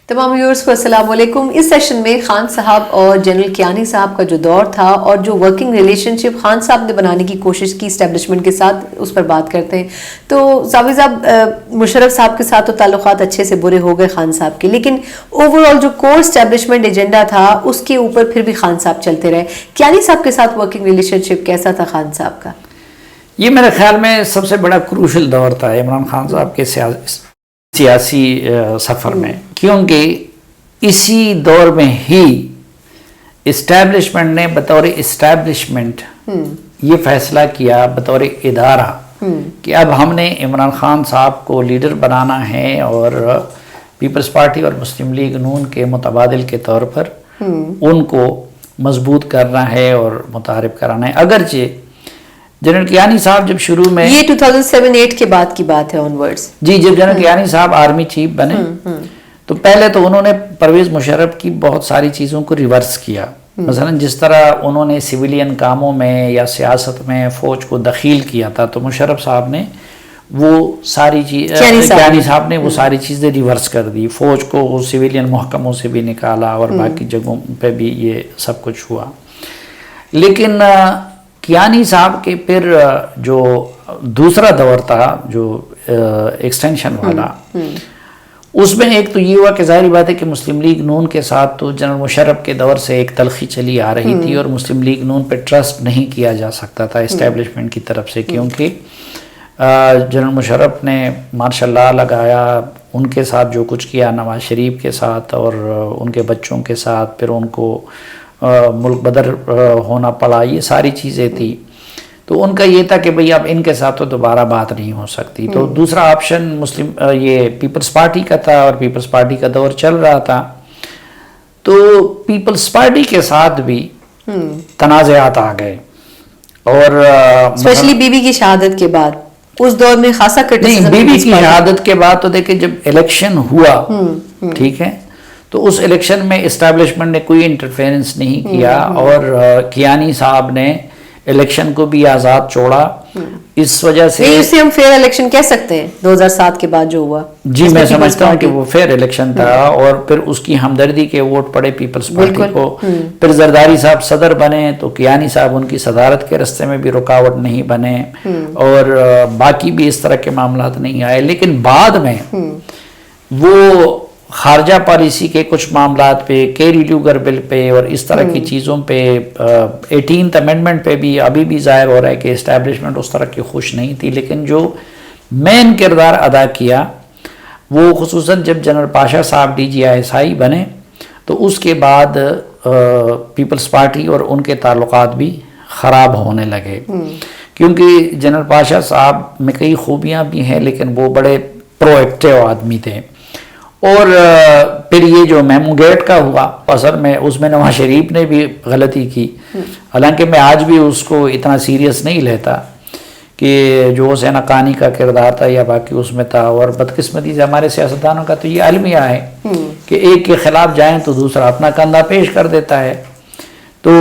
تمام ویورز کو السلام علیکم. اس سیشن میں خان صاحب اور جنرل کیانی صاحب کا جو دور تھا اور جو ورکنگ ریلیشن شپ خان صاحب نے بنانے کی کوشش کی اسٹیبلشمنٹ کے ساتھ, اس پر بات کرتے ہیں. تو ثاقب صاحب, مشرف صاحب کے ساتھ تو تعلقات اچھے سے برے ہو گئے خان صاحب کے, لیکن اوور آل جو کور اسٹیبلشمنٹ ایجنڈا تھا اس کے اوپر پھر بھی خان صاحب چلتے رہے. کیانی صاحب کے ساتھ ورکنگ ریلیشن شپ کیسا تھا خان صاحب کا؟ یہ میرے خیال میں سب سے بڑا کروشل دور تھا عمران خان صاحب کے سیاسی سفر میں, کیونکہ اسی دور میں ہی اسٹیبلشمنٹ نے بطور اسٹیبلشمنٹ یہ فیصلہ کیا بطور ادارہ کہ اب ہم نے عمران خان صاحب کو لیڈر بنانا ہے اور پیپلز پارٹی اور مسلم لیگ نون کے متبادل کے طور پر ان کو مضبوط کرنا ہے اور متعارف کرانا ہے. اگرچہ جنرل کیانی صاحب جب شروع میں, یہ 2007-8 کے بعد کی بات ہے آنورڈز, جی, جب جنرل کیانی صاحب آرمی چیف بنے تو پہلے تو انہوں نے پرویز مشرف کی بہت ساری چیزوں کو ریورس کیا. مثلا جس طرح انہوں نے سویلین کاموں میں یا سیاست میں فوج کو دخیل کیا تھا, تو مشرف صاحب نے وہ ساری کیانی صاحب نے وہ ساری چیزیں ریورس کر دی. فوج کو سویلین محکموں سے بھی نکالا اور باقی جگہوں پہ بھی یہ سب کچھ ہوا. لیکن کیانی صاحب کے پھر جو دوسرا دور تھا جو ایکسٹینشن والا, اس میں ایک تو یہ ہوا کہ ظاہری بات ہے کہ مسلم لیگ نون کے ساتھ تو جنرل مشرف کے دور سے ایک تلخی چلی آ رہی تھی اور مسلم لیگ نون پہ ٹرسٹ نہیں کیا جا سکتا تھا اسٹیبلشمنٹ کی طرف سے, کیونکہ جنرل مشرف نے ماشاء اللہ لگایا, ان کے ساتھ جو کچھ کیا نواز شریف کے ساتھ اور ان کے بچوں کے ساتھ, پھر ان کو ملک بدر ہونا پڑا, یہ ساری چیزیں تھی. تو ان کا یہ تھا کہ بھئی اب ان کے ساتھ تو دوبارہ بات نہیں ہو سکتی. تو دوسرا آپشن یہ پیپلز پارٹی کا تھا اور پیپلز پارٹی کا دور چل رہا تھا. تو پیپلز پارٹی کے ساتھ بھی تنازعات آ گئے, اور اسپیشلی بی بی کی شہادت کے بعد اس دور میں خاصا کرٹیسزم. بی بی کی شہادت کے بعد تو دیکھیں جب الیکشن ہوا, ٹھیک ہے, تو اس الیکشن میں اسٹیبلشمنٹ نے کوئی انٹرفیرنس نہیں کیا اور کیانی صاحب نے الیکشن کو بھی آزاد چھوڑا. اس وجہ سے اسے ہم فیئر الیکشن کہہ سکتے ہیں 2007 کے بعد جو ہوا. جی, میں سمجھتا ہوں کہ وہ فیئر الیکشن تھا, اور پھر اس کی ہمدردی کے ووٹ پڑے پیپلز پارٹی کو. پھر زرداری صاحب صدر بنے تو کیانی صاحب ان کی صدارت کے راستے میں بھی رکاوٹ نہیں بنے, اور باقی بھی اس طرح کے معاملات نہیں آئے. لیکن بعد میں وہ خارجہ پالیسی کے کچھ معاملات پہ, کیری لیوگر بل پہ اور اس طرح کی چیزوں پہ, 18th امینڈمنٹ پہ بھی ابھی بھی ظاہر ہو رہا ہے کہ اسٹیبلشمنٹ اس طرح کی خوش نہیں تھی. لیکن جو مین کردار ادا کیا وہ خصوصاً جب جنرل پاشا صاحب DGI بنے تو اس کے بعد پیپلز پارٹی اور ان کے تعلقات بھی خراب ہونے لگے, کیونکہ جنرل پاشا صاحب میں کئی خوبیاں بھی ہیں لیکن وہ بڑے پرو ایکٹیو آدمی تھے. اور پھر یہ جو میمو گیٹ کا ہوا, اصل میں اس میں نواز شریف نے بھی غلطی کی, حالانکہ میں آج بھی اس کو اتنا سیریس نہیں لیتا کہ جو حسین حقانی کا کردار تھا یا باقی اس میں تھا. اور بدقسمتی سے ہمارے سیاستدانوں کا تو یہ المیہ ہے کہ ایک کے خلاف جائیں تو دوسرا اپنا کندھا پیش کر دیتا ہے. تو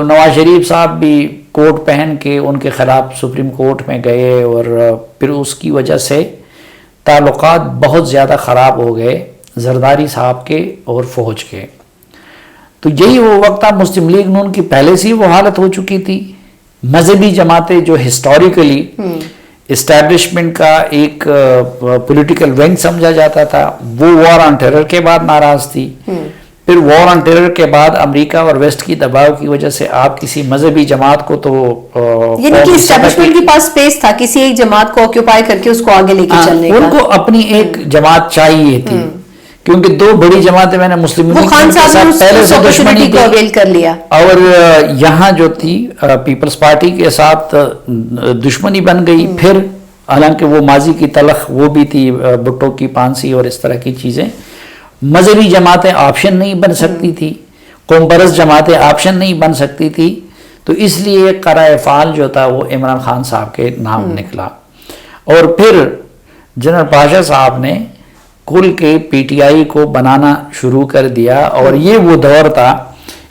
نواز شریف صاحب بھی کوٹ پہن کے ان کے خلاف سپریم کورٹ میں گئے, اور پھر اس کی وجہ سے تعلقات بہت زیادہ خراب ہو گئے زرداری صاحب کے اور فوج کے. تو یہی وہ وقت تھا, مسلم لیگ نون کی پہلے سے وہ حالت ہو چکی تھی. مذہبی جماعتیں جو ہسٹوریکلی اسٹیبلشمنٹ کا ایک پولیٹیکل ونگ سمجھا جاتا تھا, وہ وار آن ٹیرر کے بعد ناراض تھی. پھر وار آن ٹیرر کے بعد امریکہ اور ویسٹ کی دباؤ کی وجہ سے آپ کسی مذہبی جماعت کو تو یعنی کہ اسٹیبلشمنٹ کے پاس سپیس تھا کسی ایک جماعت کو آکیوپائی کر کے اس کو آگے لے کے چلنے کا, ان کو اپنی ایک جماعت چاہیے تھی, کیونکہ دو بڑی جماعتیں میں نے مسلم لیگ کے ساتھ پہلے سے دشمنی کو اویل کر لیا, اور یہاں جو تھی پیپلز پارٹی کے ساتھ دشمنی بن گئی. پھر حالانکہ وہ ماضی کی تلخ وہ بھی تھی, بھٹو کی پانسی اور اس طرح کی چیزیں. مذہبی جماعتیں آپشن نہیں بن سکتی تھی, قوم پرست جماعتیں آپشن نہیں بن سکتی تھی. تو اس لیے قرائے فعال جو تھا وہ عمران خان صاحب کے نام نکلا. اور پھر جنرل پاشا صاحب نے کل کے PTI کو بنانا شروع کر دیا, اور یہ وہ دور تھا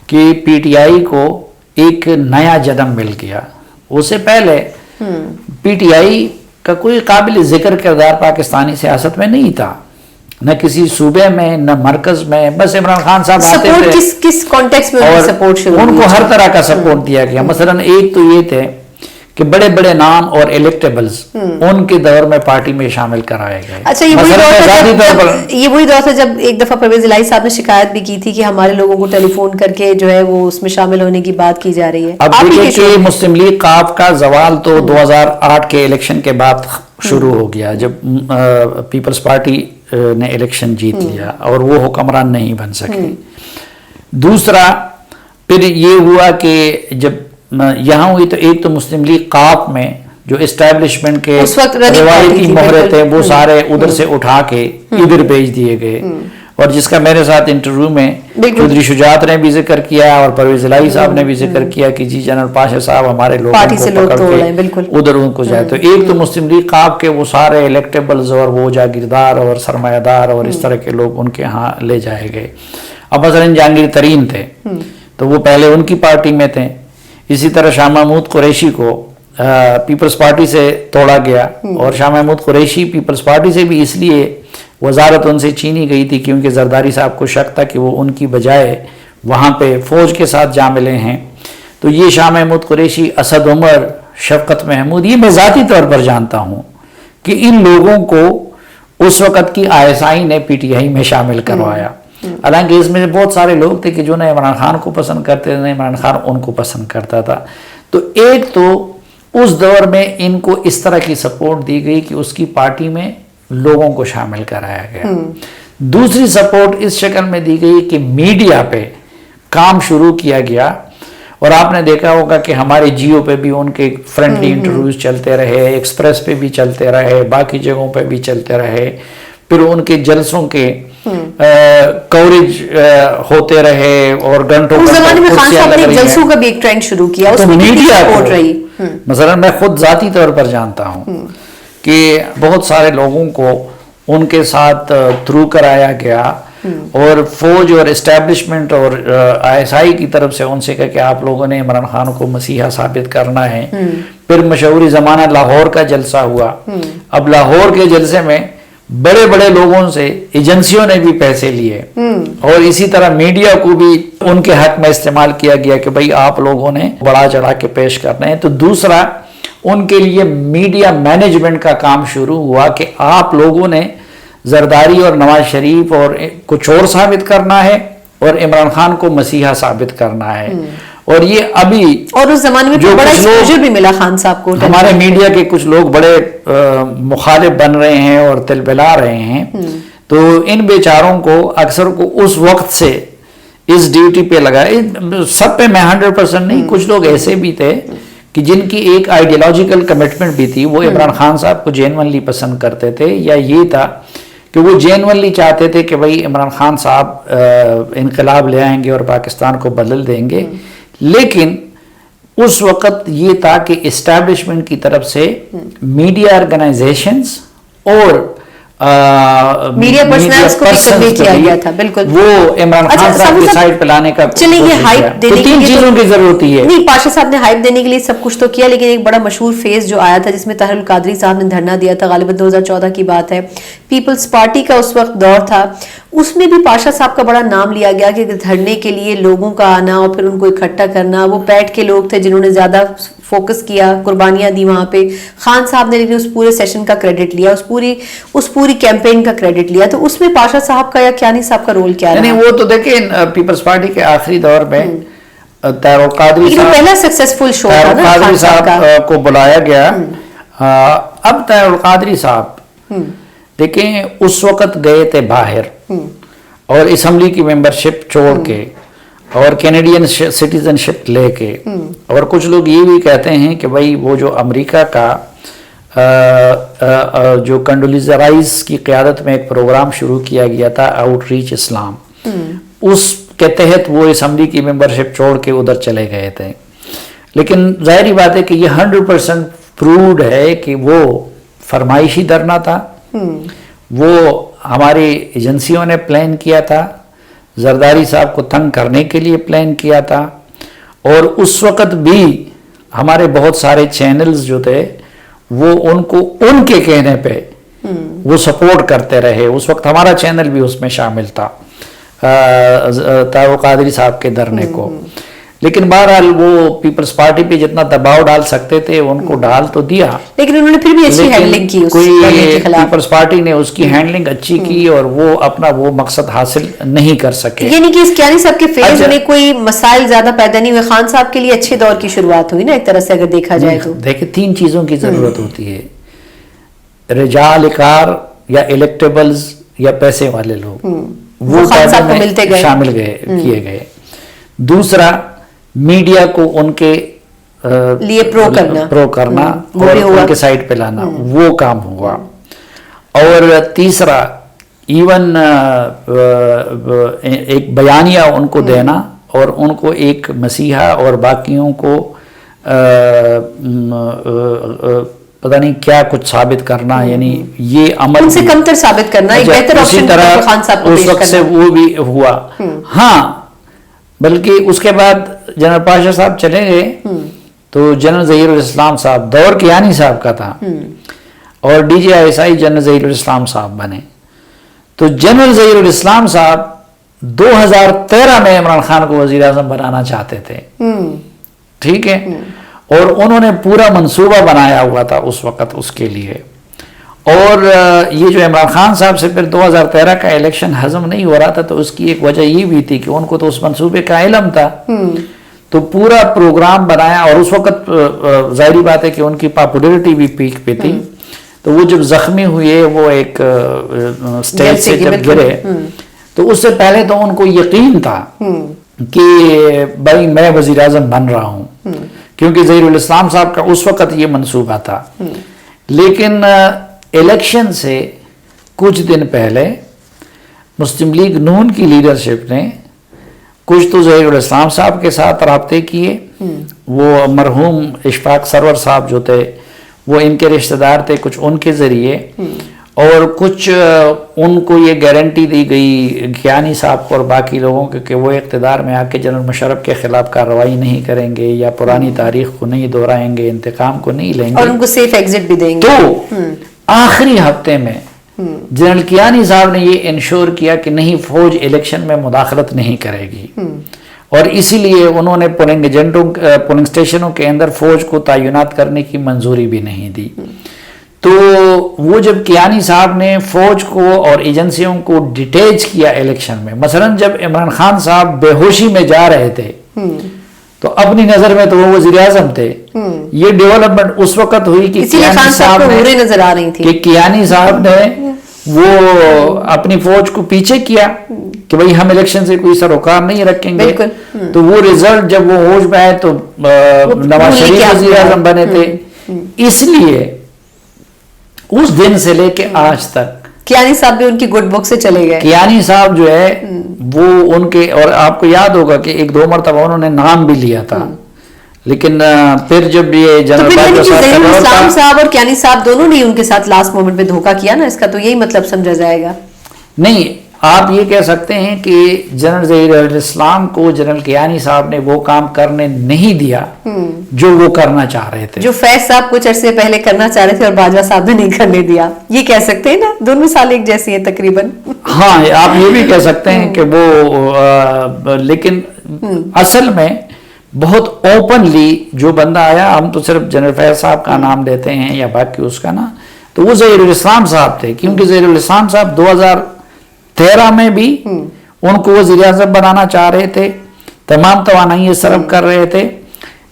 کہ PTI کو ایک نیا جنم مل گیا. اس سے پہلے PTI کا کوئی قابل ذکر کردار پاکستانی سیاست میں نہیں تھا. نہ کسی صوبے میں نہ مرکز میں. بس عمران خان صاحب آتے تھے. کس کانٹیکس میں سپورٹ شروع ان کو ہر طرح کا سپورٹ دیا گیا. مثلا ایک تو یہ تھے کہ بڑے بڑے نام اور الیکٹیبلز ان کے دور میں پارٹی میں شامل کرائے گئے. اچھا یہ وہی دور تھا جب ایک دفعہ پرویز الہی صاحب نے شکایت بھی کی تھی کہ ہمارے لوگوں کو ٹیلی فون کر کے جو ہے وہ اس میں شامل ہونے کی بات کی جا رہی ہے. اب دیکھیں کہ مسلم لیگ قاف کا زوال تو 2008 کے الیکشن کے بعد شروع ہو گیا جب پیپلز پارٹی نے الیکشن جیت لیا اور وہ حکمران نہیں بن سکے. دوسرا پھر یہ ہوا کہ جب یہاں ہوئی تو ایک تو مسلم لیگ قاف میں جو اسٹیبلشمنٹ کے روایتی مہرے تھے وہ سارے ادھر سے اٹھا کے ادھر بھیج دیے گئے. اور جس کا میرے ساتھ انٹرویو میں چودھری شجاعت نے بھی ذکر کیا اور پرویز الہی صاحب نے بھی ذکر کیا کہ جی جنرل پاشا صاحب ہمارے لوگوں کو پکڑ کے ادھر ان کو جائے. تو ایک تو مسلم لیگ قاف کے وہ سارے الیکٹیبلز اور وہ جاگیردار اور سرمایہ دار اور اس طرح کے لوگ ان کے ہاں لے جائے گئے. اب مثلا جہانگیر ترین تھے تو وہ پہلے ان کی پارٹی میں تھے. اسی طرح شاہ محمود قریشی کو پیپلز پارٹی سے توڑا گیا اور شاہ محمود قریشی پیپلز پارٹی سے بھی اس لیے وزارت ان سے چھینی گئی تھی کیونکہ زرداری صاحب کو شک تھا کہ وہ ان کی بجائے وہاں پہ فوج کے ساتھ جا ملے ہیں. تو یہ شاہ محمود قریشی، اسد عمر، شفقت محمود، یہ میں ذاتی طور پر جانتا ہوں کہ ان لوگوں کو اس وقت کی ISI نے PTI میں شامل کروایا. حالانکہ اس میں بہت سارے لوگ تھے کہ جو نہ عمران خان کو پسند کرتے تھے نہ عمران خان ان کو پسند کرتا تھا. تو ایک تو اس دور میں ان کو اس طرح کی سپورٹ دی گئی کہ اس کی پارٹی میں لوگوں کو شامل کرایا گیا. دوسری سپورٹ اس شکل میں دی گئی کہ میڈیا پہ کام شروع کیا گیا اور آپ نے دیکھا ہوگا کہ ہمارے جیو پہ بھی ان کے فرینڈلی انٹرویوز چلتے رہے، ایکسپریس پہ بھی چلتے رہے، باقی جگہوں پہ بھی چلتے رہے. پھر ان کے جلسوں کے کوریج ہوتے رہے اور گھنٹوں اس زمانے میں خان صاحب نے جلسوں کا بھی ایک ٹرینڈ شروع کیا. تو میڈیا کو مثلا میں خود ذاتی طور پر جانتا ہوں کہ بہت سارے لوگوں کو ان کے ساتھ تھرو کرایا گیا اور فوج اور اسٹیبلشمنٹ اور ISI کی طرف سے ان سے کہا کہ آپ لوگوں نے عمران خان کو مسیحا ثابت کرنا ہے. پھر مشہوری زمانہ لاہور کا جلسہ ہوا. اب لاہور کے جلسے میں بڑے بڑے لوگوں سے ایجنسیوں نے بھی پیسے لیے اور اسی طرح میڈیا کو بھی ان کے حق میں استعمال کیا گیا کہ بھئی آپ لوگوں نے بڑا چڑھا کے پیش کرنا ہے. تو دوسرا ان کے لیے میڈیا مینجمنٹ کا کام شروع ہوا کہ آپ لوگوں نے زرداری اور نواز شریف اور کچھ اور ثابت کرنا ہے اور عمران خان کو مسیحا ثابت کرنا ہے. اور یہ ابھی اور اس زمانے میں بڑا ایکسپوژر بھی ملا خان صاحب کو. ہمارے میڈیا کے کچھ لوگ بڑے مخالف بن رہے ہیں اور تلبلا رہے ہیں. تو ان بیچاروں کو اکثر کو اس وقت سے اس ڈیوٹی پہ لگائے. سب پہ میں 100% نہیں، کچھ لوگ ایسے بھی تھے کہ جن کی ایک آئیڈیالوجیکل کمٹمنٹ بھی تھی. وہ عمران خان صاحب کو جینونلی پسند کرتے تھے یا یہ تھا کہ وہ جینونلی چاہتے تھے کہ بھئی عمران خان صاحب انقلاب لے آئیں گے اور پاکستان کو بدل دیں گے. لیکن اس وقت یہ تھا کہ اسٹیبلشمنٹ کی طرف سے میڈیا آرگنائزیشنز اور میڈیا پرسنلز کو بھی کنوے کیا گیا تھا. بالکل وہ عمران خان صاحب کی سائڈ پہ لانے کا چلیں یہ ہائپ دینے کے لیے 3 چیزوں کی ضرورت ہے. نہیں، پاشا صاحب نے ہائپ دینے کے لیے سب کچھ تو کیا، لیکن ایک بڑا مشہور فیز جو آیا تھا جس میں طاہر القادری صاحب نے دھرنا دیا تھا، غالباً 2014 کی بات ہے. پیپلز پارٹی کا اس وقت دور تھا، اس میں بھی پاشا صاحب کا بڑا نام لیا گیا کہ دھرنے کے لیے لوگوں کا آنا اور پھر ان کو اکٹھا کرنا. وہ پیٹ کے لوگ تھے جنہوں نے زیادہ فوکس کیا، قربانیاں دی وہاں پہ. خان صاحب نے لیکن اس پورے سیشن کا کریڈٹ لیا، اس پوری کیمپین کا کریڈٹ لیا. تو اس میں پاشا صاحب کا یا کیانی صاحب کا رول کیا رہا؟ نہیں، وہ تو دیکھیں پیپلز پارٹی کے آخری دور میں طاہر القادری صاحب پہلا سکسیسفل شو تھا نا خان صاحب کو بلایا گیا. اب طاہر القادری صاحب دیکھیں اس وقت گئے تھے باہر اور اسمبلی کی ممبرشپ چھوڑ کے اور کینیڈین سٹیزن شپ لے کے. اور کچھ لوگ یہ بھی کہتے ہیں کہ بھائی وہ جو امریکہ کا جو کنڈولیزا رائس کی قیادت میں ایک پروگرام شروع کیا گیا تھا آؤٹ ریچ اسلام، اس کے تحت وہ اسمبلی کی ممبرشپ چھوڑ کے ادھر چلے گئے تھے. لیکن ظاہری بات ہے کہ یہ 100% پرووڈ ہے کہ وہ فرمائشی دھرنا تھا. وہ ہماری ایجنسیوں نے پلان کیا تھا، زرداری صاحب کو تنگ کرنے کے لیے پلان کیا تھا. اور اس وقت بھی ہمارے بہت سارے چینلز جو تھے وہ ان کو ان کے کہنے پہ وہ سپورٹ کرتے رہے. اس وقت ہمارا چینل بھی اس میں شامل تھا طاہر قادری صاحب کے دھرنے کو. لیکن بہرحال وہ پیپلز پارٹی پہ جتنا دباؤ ڈال سکتے تھے ان کو ڈال تو دیا, لیکن انہوں نے پھر بھی اچھی ہینڈلنگ کی. پیپلز پارٹی نے اس کی ہینڈلنگ اچھی کی اور وہ اپنا وہ مقصد حاصل نہیں کر سکے. یعنی کہ اس کیانی صاحب کے فیز میں کوئی مسائل زیادہ پیدا نہیں ہوئے. خان صاحب کے لیے اچھے دور کی شروعات ہوئی نا ایک طرح سے اگر دیکھا جائے تو. دیکھیں 3 چیزوں کی ضرورت ہوتی ہے, رجال کار یا الیکٹیبلز یا پیسے والے لوگ, وہ خان صاحب کو ملتے گئے, شامل کیے گئے. دوسرا میڈیا کو ان کے لیے پرو کرنا اور ان کے سائٹ پہ لانا, وہ کام ہوا. اور تیسرا ایون ایک بیانیہ ان کو دینا اور ان کو ایک مسیحا اور باقیوں کو پتہ نہیں کیا کچھ ثابت کرنا, یعنی یہ عمل ان سے کمتر ثابت کرنا ایک بہتر آپشن خان صاحب کو اس وقت سے وہ بھی ہوا. ہاں, بلکہ اس کے بعد جنرل پاشا صاحب چلے گئے تو جنرل ظہیر الاسلام صاحب, دور کیانی صاحب کا تھا, اور D G I S I general Zaheer ul Islam صاحب بنے. تو جنرل ظہیر الاسلام صاحب 2013 میں عمران خان کو وزیر اعظم بنانا چاہتے تھے, ٹھیک ہے, اور انہوں نے پورا منصوبہ بنایا ہوا تھا اس وقت اس کے لیے. اور یہ جو عمران خان صاحب سے پھر 2013 کا الیکشن ہضم نہیں ہو رہا تھا, تو اس کی ایک وجہ یہ بھی تھی کہ ان کو تو اس منصوبے کا علم تھا, تو پورا پروگرام بنایا. اور اس وقت ظاہری بات ہے کہ ان کی پاپولیرٹی بھی پیک پہ تھی, تو وہ جب زخمی ہوئے وہ ایک سٹیج سے جب گرے, تو اس سے پہلے تو ان کو یقین تھا کہ بھائی میں وزیر اعظم بن رہا ہوں, کیونکہ ظہیر الاسلام صاحب کا اس وقت یہ منصوبہ تھا. لیکن الیکشن سے کچھ دن پہلے مسلم لیگ نون کی لیڈرشپ نے کچھ تو ظہیر الاسلام صاحب کے ساتھ رابطے کیے, وہ مرحوم اشفاق سرور صاحب جو تھے وہ ان کے رشتہ دار تھے, کچھ ان کے ذریعے, اور کچھ ان کو یہ گارنٹی دی گئی کیانی صاحب کو اور باقی لوگوں کو کہ وہ اقتدار میں آ کے جنرل مشرف کے خلاف کارروائی نہیں کریں گے یا پرانی تاریخ کو نہیں دہرائیں گے, انتقام کو نہیں لیں گے, اور ان کو سیف ایگزٹ بھی دیں گے. تو آخری ہفتے میں جنرل کیانی صاحب نے یہ انشور کیا کہ نہیں, فوج الیکشن میں مداخلت نہیں کرے گی, اور اسی لیے انہوں نے پولنگ اسٹیشنوں کے اندر فوج کو تعینات کرنے کی منظوری بھی نہیں دی. تو وہ جب کیانی صاحب نے فوج کو اور ایجنسیوں کو ڈیٹیچ کیا الیکشن میں, مثلا جب عمران خان صاحب بے ہوشی میں جا رہے تھے تو اپنی نظر میں تو وہ وزیر اعظم تھے, یہ ڈیولپمنٹ اس وقت ہوئی کہ کیانی صاحب نے وہ اپنی فوج کو پیچھے کیا کہ بھئی ہم الیکشن سے کوئی سروکار نہیں رکھیں گے. تو وہ رزلٹ جب وہ ہوش میں آئے تو نواز شریف وزیر اعظم بنے تھے. اس لیے اس دن سے لے کے آج تک کیانی صاحب بھی ان کی گڈ بک سے چلے گئے. کیانی صاحب جو ہے وہ ان کے, اور آپ کو یاد ہوگا کہ 1-2 مرتبہ انہوں نے نام بھی لیا تھا, لیکن پھر جب یہ جنرل صاحب اور کیانی صاحب دونوں نے ان کے ساتھ لاسٹ مومنٹ میں دھوکہ کیا نا, اس کا تو یہی مطلب سمجھا جائے گا. نہیں, آپ یہ کہہ سکتے ہیں کہ جنرل ظہیر الاسلام کو جنرل کیانی صاحب نے وہ کام کرنے نہیں دیا جو وہ کرنا چاہ رہے تھے, جو فیض صاحب کچھ عرصے پہلے کرنا چاہ رہے تھے اور باجوہ صاحب نے نہیں کرنے دیا. یہ کہہ سکتے ہیں نا, دونوں مثالیں ایک جیسی ہیں تقریباً. ہاں, آپ یہ بھی کہہ سکتے ہیں کہ وہ, لیکن اصل میں بہت اوپنلی جو بندہ آیا, ہم تو صرف جنرل فیض صاحب کا نام لیتے ہیں یا باقی اس کا نا, تو وہ ظہیر الاسلام صاحب تھے, کیونکہ ظہیر الاسلام صاحب 2013 میں بھی ان کو وزیر اعظم بنانا چاہ رہے تھے, تمام توانائی صرف کر رہے تھے,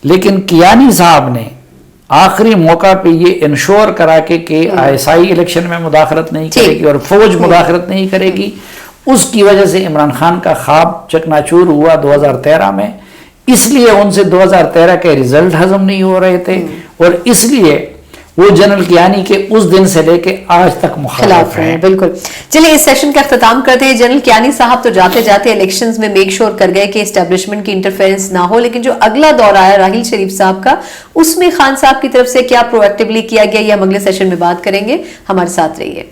لیکن کیانی صاحب نے آخری موقع پہ یہ انشور کرا کے کہ ISI الیکشن میں مداخلت نہیں کرے گی اور فوج مداخلت نہیں کرے گی. اس کی وجہ سے عمران خان کا خواب چکناچور ہوا 2013 میں, اس لیے ان سے 2013 کے ریزلٹ ہضم نہیں ہو رہے تھے, اور اس لیے وہ جنرل کیانی کے اس دن سے لے کے آج تک مخالف ہیں. بالکل. چلیں اس سیشن کا اختتام کرتے ہیں. جنرل کیانی صاحب تو جاتے جاتے الیکشنز میں میک شور کر گئے کہ اسٹیبلشمنٹ کی انٹرفیرنس نہ ہو, لیکن جو اگلا دور آیا راحیل شریف صاحب کا, اس میں خان صاحب کی طرف سے کیا پرو ایکٹیولی کیا گیا, یہ ہم اگلے سیشن میں بات کریں گے. ہمارے ساتھ رہیے.